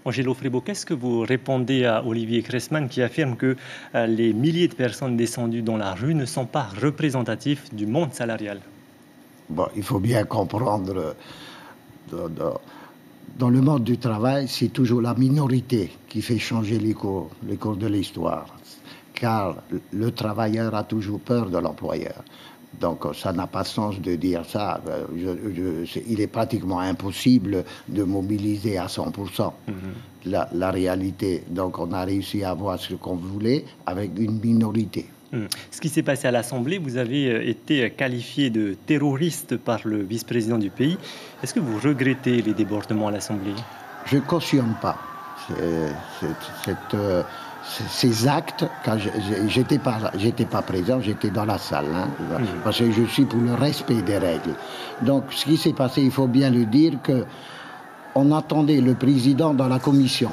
Angelo Fribo, qu'est-ce que vous répondez à Olivier Cressman qui affirme que les milliers de personnes descendues dans la rue ne sont pas représentatifs du monde salarial? Bon, il faut bien comprendre, dans le monde du travail, c'est toujours la minorité qui fait changer les cours de l'histoire. Car le travailleur a toujours peur de l'employeur. Donc ça n'a pas de sens de dire ça. Il est pratiquement impossible de mobiliser à 100% la réalité. Donc on a réussi à avoir ce qu'on voulait avec une minorité. Ce qui s'est passé à l'Assemblée, vous avez été qualifié de terroriste par le vice-président du pays. Est-ce que vous regrettez les débordements à l'Assemblée? Je ne cautionne pas ces actes, quand j'étais pas présent, j'étais dans la salle, parce que je suis pour le respect des règles. Donc, ce qui s'est passé, il faut bien le dire, qu'on attendait le président dans la commission.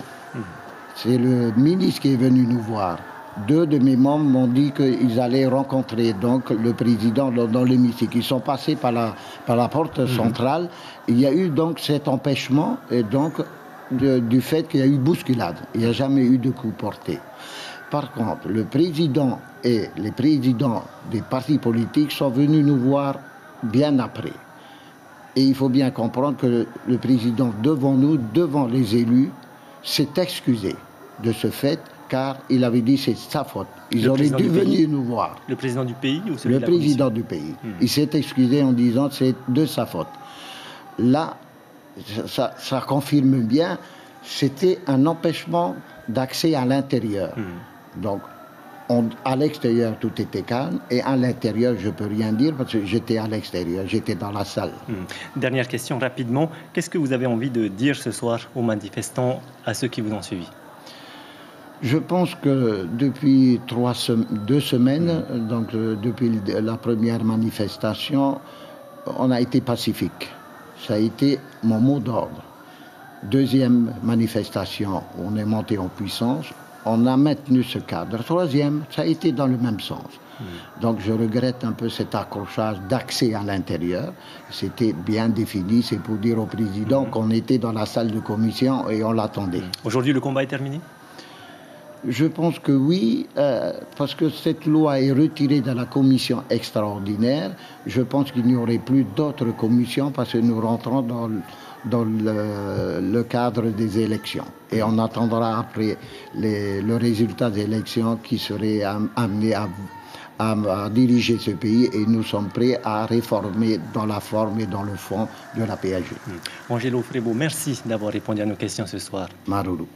C'est le ministre qui est venu nous voir. 2 de mes membres m'ont dit qu'ils allaient rencontrer donc le président dans l'hémicycle. Ils sont passés par la porte centrale. Il y a eu donc cet empêchement et donc du fait qu'il y a eu bousculade. Il n'y a jamais eu de coup porté. Par contre, le président et les présidents des partis politiques sont venus nous voir bien après. Et il faut bien comprendre que le président, devant nous, devant les élus, s'est excusé de ce fait, car il avait dit que c'est sa faute. Ils auraient dû venir nous voir. Le président du pays ou celui de la commission? Le président du pays. Il s'est excusé en disant que c'est de sa faute. Là, ça confirme bien, c'était un empêchement d'accès à l'intérieur. Donc, à l'extérieur, tout était calme, et à l'intérieur, je ne peux rien dire, parce que j'étais à l'extérieur, j'étais dans la salle. Dernière question, rapidement. Qu'est-ce que vous avez envie de dire ce soir aux manifestants, à ceux qui vous ont suivi? Je pense que depuis 2 semaines, donc depuis la première manifestation, on a été pacifique. Ça a été mon mot d'ordre. Deuxième manifestation, on est monté en puissance, on a maintenu ce cadre. Troisième, ça a été dans le même sens. Donc je regrette un peu cet accrochage d'accès à l'intérieur. C'était bien défini, c'est pour dire au président qu'on était dans la salle de commission et on l'attendait. Aujourd'hui, le combat est terminé? Je pense que oui, parce que cette loi est retirée de la commission extraordinaire. Je pense qu'il n'y aurait plus d'autres commissions parce que nous rentrons dans le cadre des élections. Et on attendra après le résultat des élections qui serait amené à diriger ce pays, et nous sommes prêts à réformer dans la forme et dans le fond de la PAG. Angelo Fribo, merci d'avoir répondu à nos questions ce soir. Maroulou.